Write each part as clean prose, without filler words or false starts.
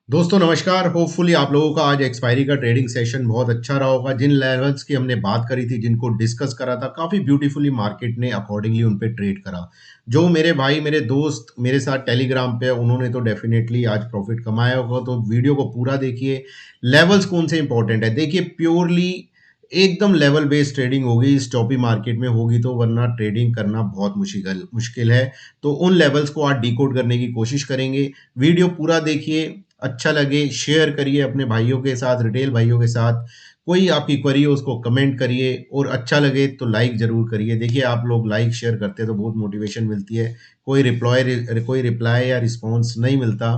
दोस्तों नमस्कार। होपफुली आप लोगों का आज एक्सपायरी का ट्रेडिंग सेशन बहुत अच्छा रहा होगा। जिन लेवल्स की हमने बात करी थी, जिनको डिस्कस करा था, काफ़ी ब्यूटीफुली मार्केट ने अकॉर्डिंगली उन पे ट्रेड करा। जो मेरे भाई, मेरे दोस्त मेरे साथ टेलीग्राम पे, उन्होंने तो डेफिनेटली आज प्रॉफिट कमाया होगा। तो वीडियो को पूरा देखिए। लेवल्स कौन से इंपॉर्टेंट है देखिए। प्योरली एकदम लेवल बेस्ड ट्रेडिंग होगी, इस टॉपी मार्केट में होगी तो, वरना ट्रेडिंग करना बहुत मुश्किल मुश्किल है। तो उन लेवल्स को आज डिकोड करने की कोशिश करेंगे। वीडियो पूरा देखिए, अच्छा लगे शेयर करिए अपने भाइयों के साथ, रिटेल भाइयों के साथ। कोई आपकी क्वेरी हो उसको कमेंट करिए, और अच्छा लगे तो लाइक ज़रूर करिए। देखिए आप लोग लाइक शेयर करते हैं तो बहुत मोटिवेशन मिलती है। कोई रिप्लाई या रिस्पॉन्स नहीं मिलता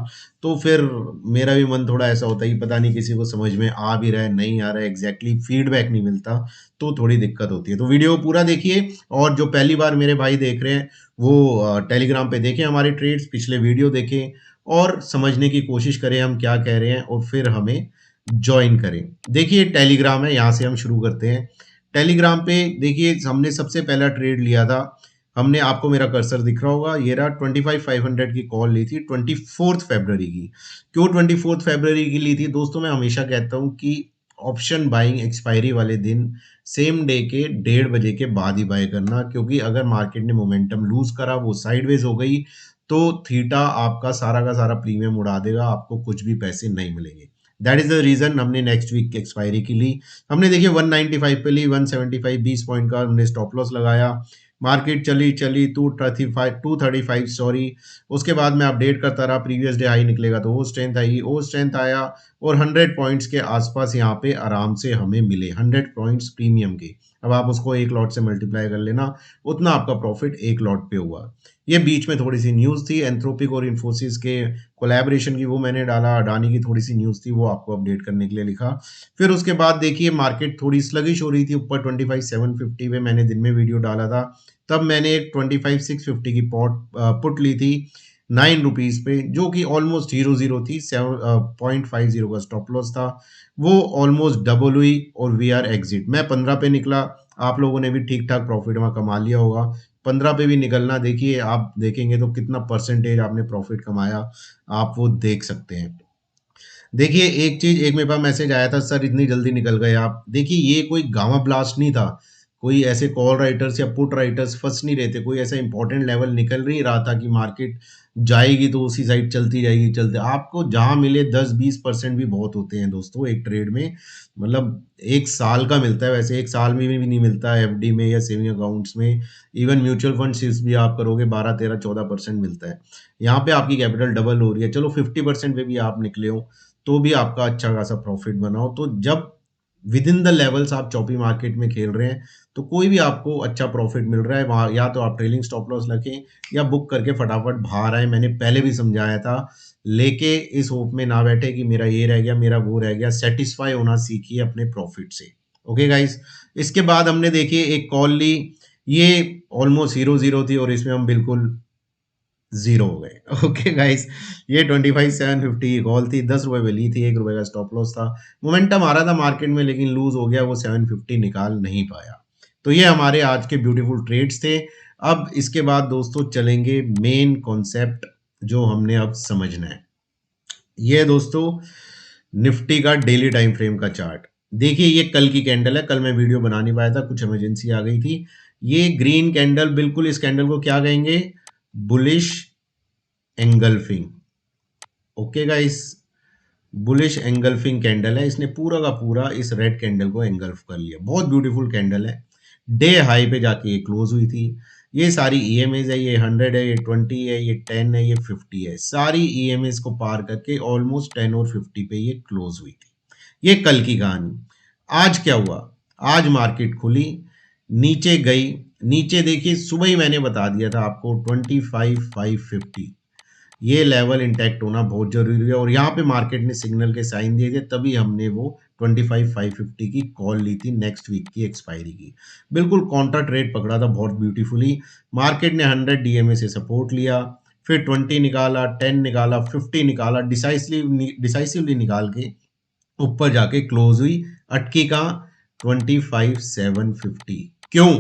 तो फिर मेरा भी मन थोड़ा ऐसा होता है कि पता नहीं किसी को समझ में आ भी रहा है, नहीं आ रहा है, एग्जैक्टली फीडबैक नहीं मिलता, तो थोड़ी दिक्कत होती है। तो वीडियो पूरा देखिए। और जो पहली बार मेरे भाई देख रहे हैं वो टेलीग्राम पे देखें हमारे ट्रेड्स, पिछले वीडियो देखें और समझने की कोशिश करें हम क्या कह रहे हैं, और फिर हमें जॉइन करें। देखिए टेलीग्राम है, यहाँ से हम शुरू करते हैं। टेलीग्राम पे देखिए हमने सबसे पहला ट्रेड लिया था। हमने, आपको मेरा कर्सर दिख रहा होगा, ये रहा 25,500 की कॉल ली थी 24 फरवरी की। क्यों 24 फरवरी की ली थी दोस्तों? मैं हमेशा कहता हूँ कि ऑप्शन बाइंग एक्सपायरी वाले दिन सेम डे के 1:30 बजे के बाद ही बाय करना, क्योंकि अगर मार्केट ने मोमेंटम लूज करा, वो साइडवेज हो गई, तो थीटा आपका सारा का सारा प्रीमियम उड़ा देगा, आपको कुछ भी पैसे नहीं मिलेंगे। दैट इज द रीजन हमने नेक्स्ट वीक की एक्सपायरी की ली। हमने देखिए 195 पे ली, 175 20 पॉइंट का हमने स्टॉप लॉस लगाया। मार्केट चली चली 235 सॉरी। उसके बाद मैं अपडेट करता रहा, प्रीवियस डे हाई निकलेगा तो वो स्ट्रेंथ आया, और 100 पॉइंट्स के आसपास यहाँ पे आराम से हमें मिले, 100 पॉइंट्स प्रीमियम के। अब आप उसको एक लॉट से मल्टीप्लाई कर लेना, उतना आपका प्रॉफिट एक लॉट पे हुआ। ये बीच में थोड़ी सी न्यूज़ थी एंथ्रोपिक और इन्फोसिस के कोलैबोरेशन की, वो मैंने डाला। अडानी की थोड़ी सी न्यूज़ थी, वो आपको अपडेट करने के लिए लिखा। फिर उसके बाद देखिए मार्केट थोड़ी स्लगिश हो रही थी ऊपर 25,750 पे, मैंने दिन में वीडियो डाला था। तब मैंने एक 25,650 की पुट ली थी 9 रुपीज़ पे, जो कि ऑलमोस्ट हीरो जीरो थी। 7.50 का स्टॉप लॉस था, वो ऑलमोस्ट डबल हुई, और वी आर एग्जिट। मैं 15 पे निकला, आप लोगों ने भी ठीक ठाक प्रॉफिट वहाँ कमा लिया होगा। 15 पे भी निकलना, देखिए आप देखेंगे तो कितना परसेंटेज आपने प्रॉफिट कमाया, आप वो देख सकते हैं। देखिए एक चीज़, एक मेरे पास मैसेज आया था, सर इतनी जल्दी निकल गए आप। देखिए ये कोई गामा ब्लास्ट नहीं था, कोई ऐसे कॉल राइटर्स या पुट राइटर्स फँस नहीं रहे थे, कोई ऐसा इंपॉर्टेंट लेवल निकल नहीं रहा था कि मार्केट जाएगी तो उसी साइड चलती जाएगी। चलते आपको जहाँ मिले 10-20% भी बहुत होते हैं दोस्तों एक ट्रेड में। मतलब 1 साल का मिलता है, वैसे 1 साल में भी नहीं मिलता है एफडी में या सेविंग अकाउंट्स में। इवन म्यूचुअल फंड शिफ्ट भी आप करोगे 12-13-14% मिलता है। यहाँ पे आपकी कैपिटल डबल हो रही है, चलो 50% पे भी आप निकले हो तो भी आपका अच्छा खासा प्रॉफिट बनाओ। तो जब विद इन द लेवल्स आप चॉपी मार्केट में खेल रहे हैं, तो कोई भी आपको अच्छा प्रॉफिट मिल रहा है वहाँ, या तो आप ट्रेलिंग स्टॉप लॉस रखें या बुक करके फटाफट बाहर आए। मैंने पहले भी समझाया था, लेके इस होप में ना बैठे कि मेरा ये रह गया, मेरा वो रह गया। सेटिस्फाई होना सीखिए अपने प्रॉफिट से। ओके गाइस, इसके बाद हमने देखिए एक कॉल ली, ये ऑलमोस्ट हीरो जीरो थी, और इसमें हम बिल्कुल ज़ीरो हो गए। ओके गाइस, ये 25,750 की कॉल थी, 10 रुपए पे ली थी, 1 रुपए का स्टॉप लॉस था। मोमेंटम आ रहा था मार्केट में, लेकिन लूज़ हो गया, वो 750 निकाल नहीं पाया। तो ये हमारे आज के ब्यूटीफुल ट्रेड्स थे। अब इसके बाद दोस्तों चलेंगे मेन कॉन्सेप्ट जो हमने अब समझना है। ये दोस्तों निफ्टी का डेली टाइम फ्रेम का चार्ट। देखिए ये कल की कैंडल है, कल मैं वीडियो बना नहीं पाया था, कुछ इमरजेंसी आ गई थी। ये ग्रीन कैंडल, बिल्कुल इस कैंडल को क्या कहेंगे? Bullish engulfing. Okay guys, bullish engulfing candle है, इसने पूरा का पूरा इस रेड कैंडल को एंगल्फ कर लिया। बहुत ब्यूटीफुल कैंडल है। डे हाई पे जाके ये क्लोज हुई थी। ये सारी ईएमएज है, ये 100 है, ये 20 है, ये 10 है, ये 50 है। सारी ईएमएज को पार करके ऑलमोस्ट 10 और 50 पे ये क्लोज हुई थी। ये कल की कहानी। आज क्या हुआ? आज मार्केट खुली, नीचे गई। नीचे देखिए, सुबह ही मैंने बता दिया था आपको 25,550, ये लेवल इंटैक्ट होना बहुत जरूरी है, और यहाँ पे मार्केट ने सिग्नल के साइन दिए थे, तभी हमने वो 25,550 की कॉल ली थी नेक्स्ट वीक की एक्सपायरी की। बिल्कुल काउंटर ट्रेड पकड़ा था बहुत ब्यूटीफुली। मार्केट ने 100 डीएमए से सपोर्ट लिया, फिर 20 निकाला, 10 निकाला, 50 निकाला, डिसाइसिवली निकाल के ऊपर जाके क्लोज हुई। अटकी कहाँ? 25,750। क्यों?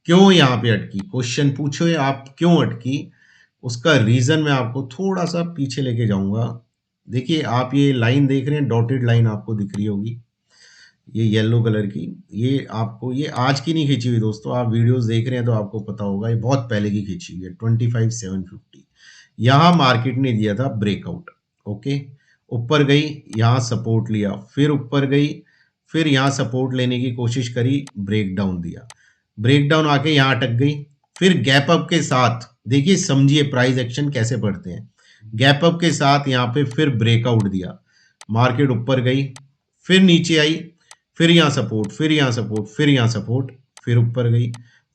क्यों यहाँ पे अटकी? क्वेश्चन पूछो आप, क्यों अटकी? उसका रीजन मैं आपको थोड़ा सा पीछे लेके जाऊंगा। देखिए आप ये लाइन देख रहे हैं, डॉटेड लाइन आपको दिख रही होगी, ये येलो कलर की, ये आपको, ये आज की नहीं खींची हुई दोस्तों, आप वीडियोस देख रहे हैं तो आपको पता होगा, ये बहुत पहले की खींची हुई है, 25,750। यहाँ मार्केट ने दिया था ब्रेकआउट। ओके, ऊपर गई, यहाँ सपोर्ट लिया, फिर ऊपर गई, फिर यहाँ सपोर्ट लेने की कोशिश करी, ब्रेक डाउन दिया, ब्रेक डाउन आके यहाँ अटक गई, फिर गैप अप के साथ, देखिए समझिए प्राइस एक्शन कैसे पढ़ते हैं, गैप अप के साथ यहाँ पे फिर ब्रेकआउट दिया, मार्केट ऊपर गई, फिर नीचे आई, फिर यहाँ सपोर्ट, फिर यहाँ सपोर्ट, फिर यहाँ सपोर्ट, फिर ऊपर गई,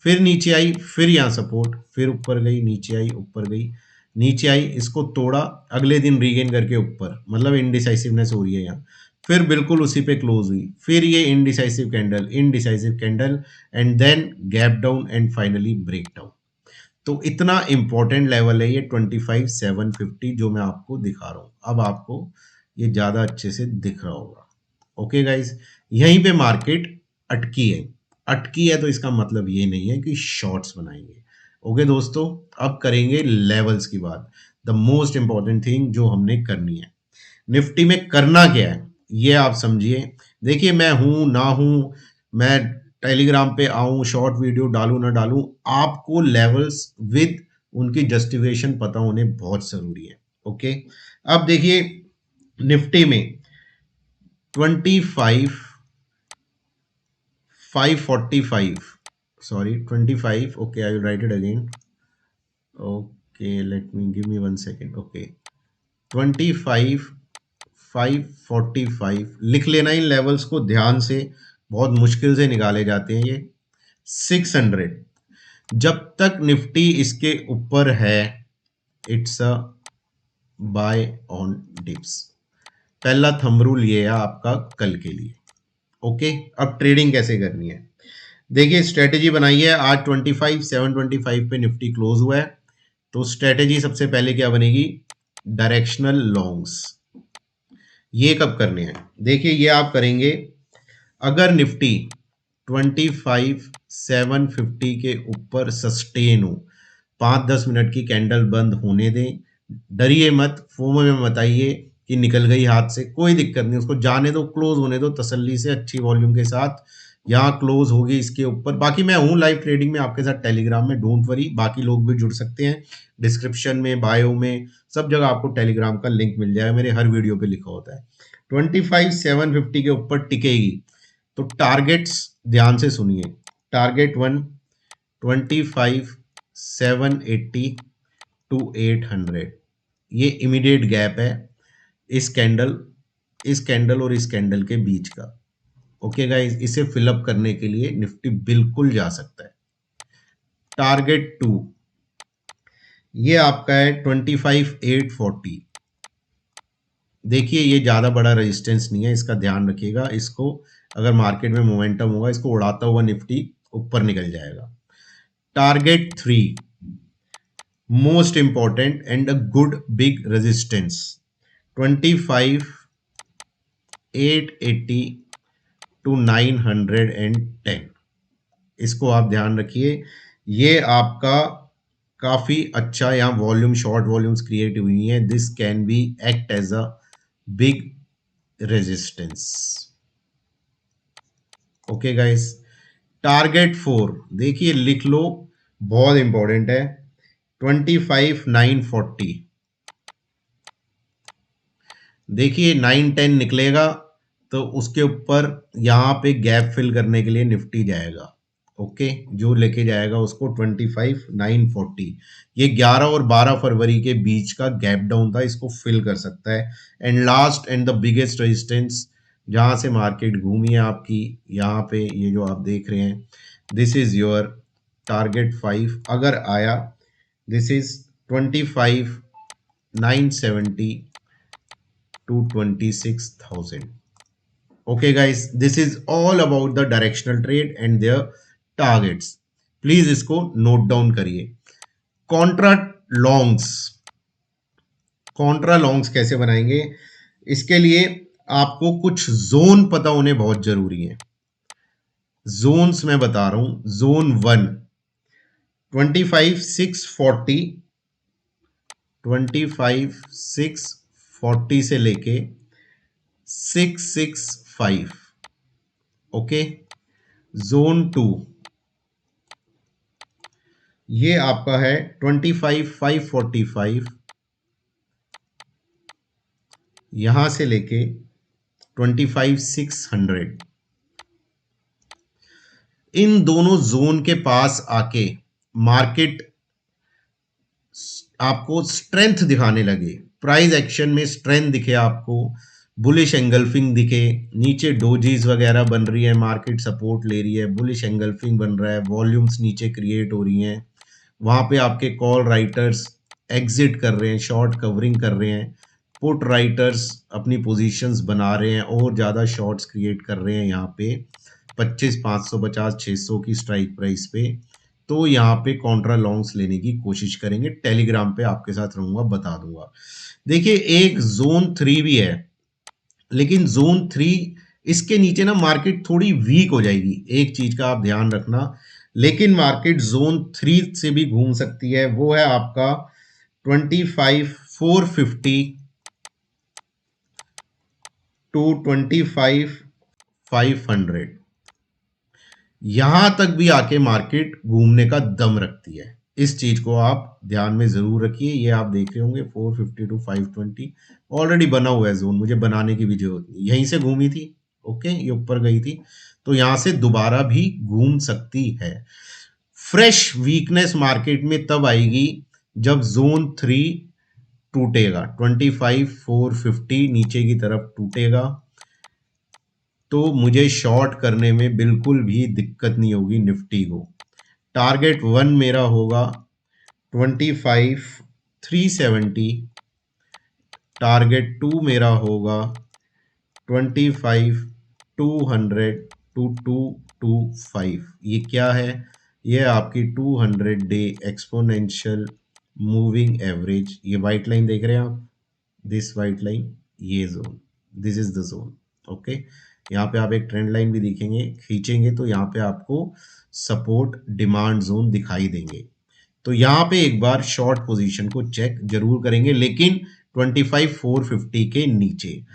फिर नीचे आई, फिर यहाँ सपोर्ट, फिर ऊपर गई, नीचे आई, ऊपर गई, नीचे आई, इसको तोड़ा, अगले दिन रीगेन करके ऊपर, मतलब इनडिसाइसिवनेस हो रही है यहाँ, फिर बिल्कुल उसी पे क्लोज हुई, फिर ये indecisive candle, indecisive candle, and then gap down and finally break down. तो इतना इंपॉर्टेंट लेवल है ये 25,750 जो मैं आपको दिखा रहा हूँ, अब आपको ये ज्यादा अच्छे से दिख रहा होगा। ओके गाइस, यहीं पे मार्केट अटकी है, अटकी है तो इसका मतलब ये नहीं है कि शॉर्ट्स बनाएंगे। ओके दोस्तों, अब करेंगे लेवल्स की बात, द मोस्ट इंपॉर्टेंट थिंग जो हमने करनी है। निफ्टी में करना क्या है ये आप समझिए। देखिए मैं हूं ना हूं, मैं टेलीग्राम पे आऊं, शॉर्ट वीडियो डालूं ना डालूं, आपको लेवल्स विद उनकी जस्टिफिकेशन पता होने बहुत जरूरी है। ओके, अब देखिए निफ्टी में 25,545, sorry 25, okay I will write it again, okay let me give me 1 second, okay 25,545 लिख लेना, इन लेवल्स को ध्यान से, बहुत मुश्किल से निकाले जाते हैं ये। 600, जब तक निफ्टी इसके ऊपर है it's a buy on dips, पहला थंब रूल ये है आपका कल के लिए। ओके, अब ट्रेडिंग कैसे करनी है, देखिए स्ट्रेटेजी बनाई है, आज 25,725 पे निफ्टी क्लोज हुआ है, तो स्ट्रेटेजी सबसे पहले क्या बनेगी, डायरेक्शनल लॉन्ग्स। ये कब करने हैं, देखिए ये आप करेंगे अगर निफ्टी 25,750 के ऊपर सस्टेन हो, 5-10 मिनट की कैंडल बंद होने दें, डरिए मत, फोमो में मत आइए कि निकल गई हाथ से, कोई दिक्कत नहीं, उसको जाने दो, क्लोज होने दो तसल्ली से, अच्छी वॉल्यूम के साथ, यहाँ क्लोज होगी इसके ऊपर। बाकी मैं हूँ लाइव ट्रेडिंग में आपके साथ टेलीग्राम में, डोंट वरी, बाकी लोग भी जुड़ सकते हैं, डिस्क्रिप्शन में, बायो में, सब जगह आपको टेलीग्राम का लिंक मिल जाएगा, मेरे हर वीडियो पे लिखा होता है। 25,750 के ऊपर टिकेगी तो टारगेट्स ध्यान से सुनिए, टारगेट 1 25,780 टू 800, ये इमीडिएट गैप है इस कैंडल और इस कैंडल के बीच का। ओके गाइस, इसे फिलअप करने के लिए निफ्टी बिल्कुल जा सकता है। टारगेट 2 ये आपका है 25,840, देखिए ये ज्यादा बड़ा रेजिस्टेंस नहीं है, इसका ध्यान रखिएगा, इसको अगर मार्केट में मोमेंटम होगा, इसको उड़ाता हुआ निफ्टी ऊपर निकल जाएगा। Target 3 most important and a good big resistance, 25,880 to 910, इसको आप ध्यान रखिए, ये आपका काफी अच्छा यहाँ वॉल्यूम, शॉर्ट वॉल्यूम्स क्रिएट हुई हैं, this can be act as a big resistance. Okay guys, target 4 देखिए लिख लो, बहुत इंपॉर्टेंट है, 25,940, देखिए 910 निकलेगा तो उसके ऊपर यहाँ पे गैप फिल करने के लिए निफ्टी जाएगा। ओके, जो लेके जाएगा उसको 25,940, ये 11 और 12 फरवरी के बीच का गैप डाउन था, इसको फिल कर सकता है। And last and the biggest resistance जहां से मार्केट घूमी है आपकी, यहाँ पे ये जो आप देख रहे हैं, दिस इज योर टारगेट 5, अगर आया this is 25,970 to 26,000. Okay guys, this is all about the directional trade and their targets. Please इसको नोट डाउन करिए। कॉन्ट्रा लॉन्ग्स, कॉन्ट्रा लॉन्ग्स कैसे बनाएंगे, इसके लिए आपको कुछ जोन पता होने बहुत जरूरी है। जोन्स मैं बता रहा हूं, जोन 1 25,640, 25,640 40 से लेके 665। ओके, जोन 2 ये आपका है 25,545, यहां से लेके 25,600। इन दोनों जोन के पास आके मार्केट आपको स्ट्रेंथ दिखाने लगे, प्राइस एक्शन में स्ट्रेंथ दिखे आपको, बुलिश एंगल्फिंग दिखे, नीचे डोजीज वगैरह बन रही है, मार्केट सपोर्ट ले रही है, बुलिश एंगल्फिंग बन रहा है, वॉल्यूम्स नीचे क्रिएट हो रही हैं, वहां पे आपके कॉल राइटर्स एग्जिट कर रहे हैं, शॉर्ट कवरिंग कर रहे हैं, पुट राइटर्स अपनी पोजीशंस बना रहे हैं और ज़्यादा शॉर्ट्स क्रिएट कर रहे हैं यहाँ पे 25, 550, 600 की स्ट्राइक प्राइस पे। तो यहाँ पे कॉन्ट्रा लॉन्ग्स लेने की कोशिश करेंगे, टेलीग्राम पे आपके साथ रहूंगा, बता दूंगा। देखिए एक जोन 3 भी है, लेकिन जोन 3 इसके नीचे ना मार्केट थोड़ी वीक हो जाएगी, एक चीज का आप ध्यान रखना। लेकिन मार्केट जोन 3 से भी घूम सकती है, वो है आपका 25,450 टू 25,500। यहां तक भी आके मार्केट घूमने का दम रखती है, इस चीज को आप ध्यान में जरूर रखिए। ये आप देख रहे होंगे 450 टू 520 ऑलरेडी बना हुआ है जोन, मुझे बनाने की भी जरूरत नहीं, यहीं से घूमी थी। ओके, ये ऊपर गई थी, तो यहां से दोबारा भी घूम सकती है। फ्रेश वीकनेस मार्केट में तब आएगी जब जोन 3 टूटेगा, 25,450 नीचे की तरफ टूटेगा, तो मुझे शॉर्ट करने में बिल्कुल भी दिक्कत नहीं होगी निफ्टी को। टारगेट 1 मेरा होगा 25,370, टारगेट 2 मेरा होगा 25,200 टू 225। ये क्या है? ये आपकी 200 डे एक्सपोनेंशियल मूविंग एवरेज, ये वाइट लाइन देख रहे हैं आप, दिस वाइट लाइन, ये zone, this is the zone. Okay, यहाँ पे आप एक ट्रेंड लाइन भी दिखेंगे, खींचेंगे तो यहाँ पे आपको सपोर्ट डिमांड जोन दिखाई देंगे। तो यहाँ पे एक बार शॉर्ट पोजीशन को चेक जरूर करेंगे, लेकिन 25,450 के नीचे।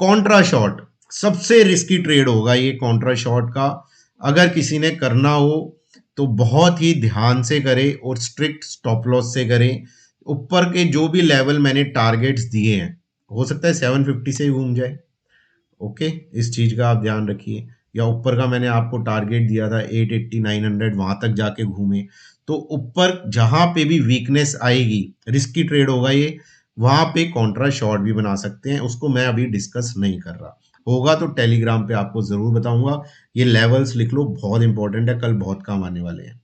कॉन्ट्रा शॉर्ट सबसे रिस्की ट्रेड होगा ये कॉन्ट्रा शॉर्ट का, अगर किसी ने करना हो तो बहुत ही ध्यान से करे और स्ट्रिक्ट स्टॉप लॉस से करें। ऊपर के जो भी लेवल मैंने टारगेट्स दिए हैं, हो सकता है 750 से ही घूम जाए। ओके, इस चीज का आप ध्यान रखिए। या ऊपर का मैंने आपको टारगेट दिया था 880, 900, वहां तक जाके घूमे, तो ऊपर जहां पे भी वीकनेस आएगी, रिस्की ट्रेड होगा ये, वहां पे कॉन्ट्रा शॉर्ट भी बना सकते हैं, उसको मैं अभी डिस्कस नहीं कर रहा। होगा तो टेलीग्राम पे आपको जरूर बताऊंगा। ये लेवल्स लिख लो, बहुत इंपॉर्टेंट है, कल बहुत काम आने वाले हैं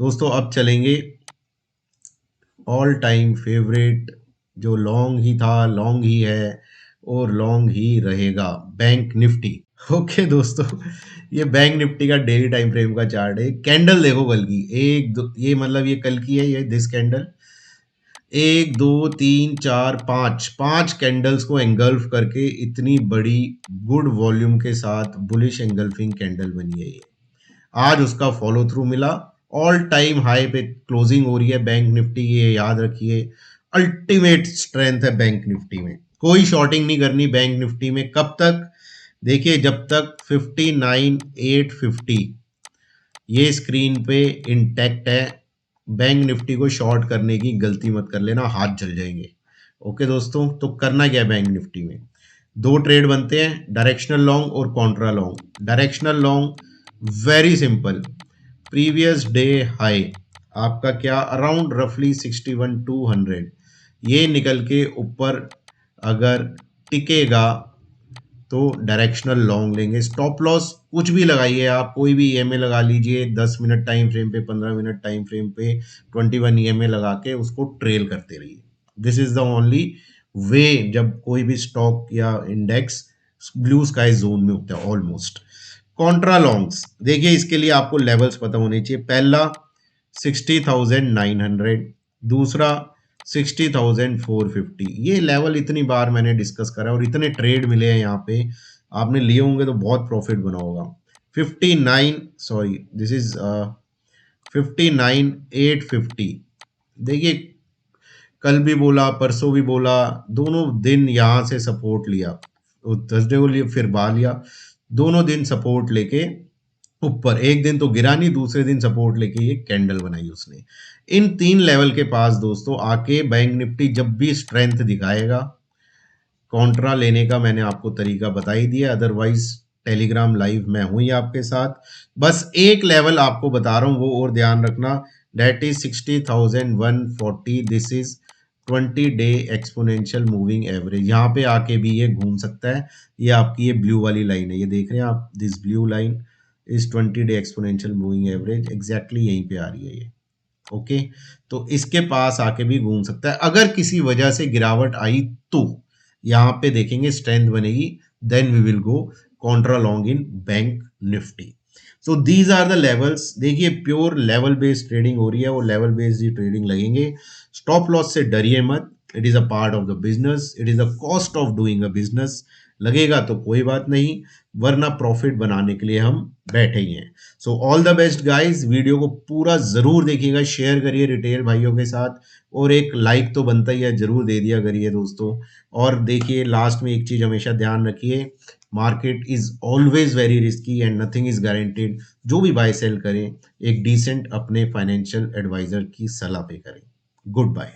दोस्तों। अब चलेंगे ऑल टाइम फेवरेट, जो लॉन्ग ही था, लॉन्ग ही है और लॉन्ग ही रहेगा, बैंक निफ्टी। ओके दोस्तों, ये बैंक निफ्टी का डेली टाइम फ्रेम का चार्ट है। कैंडल देखो कल की, एक दो, ये मतलब ये कल की है, ये दिस कैंडल, एक दो तीन चार पांच, पांच कैंडल्स को एंगल्फ करके इतनी बड़ी गुड वॉल्यूम के साथ बुलिश एंगल्फिंग कैंडल बनी है ये। आज उसका फॉलो थ्रू मिला, ऑल टाइम हाई पे क्लोजिंग हो रही है बैंक निफ्टी की, ये याद रखिए। अल्टीमेट स्ट्रेंथ है बैंक निफ्टी में, कोई शॉर्टिंग नहीं करनी बैंक निफ्टी में। कब तक? देखिए जब तक 59,850 ये स्क्रीन पे इंटैक्ट है, बैंक निफ्टी को शॉर्ट करने की गलती मत कर लेना, हाथ जल जाएंगे। ओके दोस्तों, तो करना क्या है बैंक निफ्टी में? दो ट्रेड बनते हैं, डायरेक्शनल लॉन्ग और Contra long. Directional long very simple, previous day high आपका क्या, अराउंड रफली 61,200, ये निकल के ऊपर अगर टिकेगा तो डायरेक्शनल लॉन्ग लेंगे। स्टॉप लॉस कुछ भी लगाइए आप, कोई भी ईएमए लगा लीजिए, 10 मिनट टाइम फ्रेम पे, 15 मिनट टाइम फ्रेम पे 21 ईएमए लगा के उसको ट्रेल करते रहिए। This is the only way, जब कोई भी स्टॉक या इंडेक्स ब्लू स्काई जोन में होता है ऑलमोस्ट। कॉन्ट्रा लॉन्ग्स देखिए, इसके लिए आपको लेवल्स पता होने चाहिए। पहला 60,900, दूसरा 60,450। ये लेवल इतनी बार मैंने डिस्कस करा और इतने ट्रेड मिले हैं यहाँ पे, आपने लिए होंगे तो बहुत प्रॉफिट बना होगा। 59, सॉरी दिस इज 59,850। देखिए कल भी बोला, परसों भी बोला, दोनों दिन यहाँ से सपोर्ट लिया, थर्सडे को लिए फिर बाहर लिया, दोनों दिन सपोर्ट लेके ऊपर, एक दिन तो गिरा नहीं, दूसरे दिन सपोर्ट लेके ये कैंडल बनाई उसने। इन 3 लेवल के पास दोस्तों आके बैंक निफ्टी जब भी स्ट्रेंथ दिखाएगा, कॉन्ट्रा लेने का मैंने आपको तरीका बता ही दिया। अदरवाइज टेलीग्राम लाइव में हूँ ही आपके साथ। बस एक लेवल आपको बता रहा हूँ वो और ध्यान रखना, दैट इज 60,140। दिस इज 20-डे एक्सपोनेंशियल मूविंग एवरेज। यहाँ पे आके भी ये घूम सकता है। ये आपकी ये ब्लू वाली लाइन है, ये देख रहे हैं आप, दिस ब्लू लाइन इज 20-डे एक्सपोनेंशियल मूविंग एवरेज, एग्जैक्टली यहीं पे आ रही है ये। ओके, तो इसके पास आके भी घूम सकता है। अगर किसी वजह से गिरावट आई तो यहाँ पे देखेंगे स्ट्रेंथ बनेगी, then we will go contra long in bank Nifty. So these are the levels. देखिए प्योर लेवल बेस्ड ट्रेडिंग हो रही है, वो लेवल बेस्ड ही ट्रेडिंग लगेंगे। स्टॉप लॉस से डरिए मत, it is a part of the business, it is a cost of doing a business. लगेगा तो कोई बात नहीं, वरना प्रॉफिट बनाने के लिए हम बैठे ही हैं। So all the best guys, video को पूरा जरूर देखिएगा, शेयर करिए रिटेल भाइयों के साथ, और एक लाइक तो बनता ही है, जरूर दे दिया करिए दोस्तों। और देखिए लास्ट में एक चीज हमेशा ध्यान रखिए, market is always very risky and nothing is guaranteed. जो भी बाय सेल करें, एक डिसेंट अपने फाइनेंशियल एडवाइजर की सलाह पे करें। Good bye.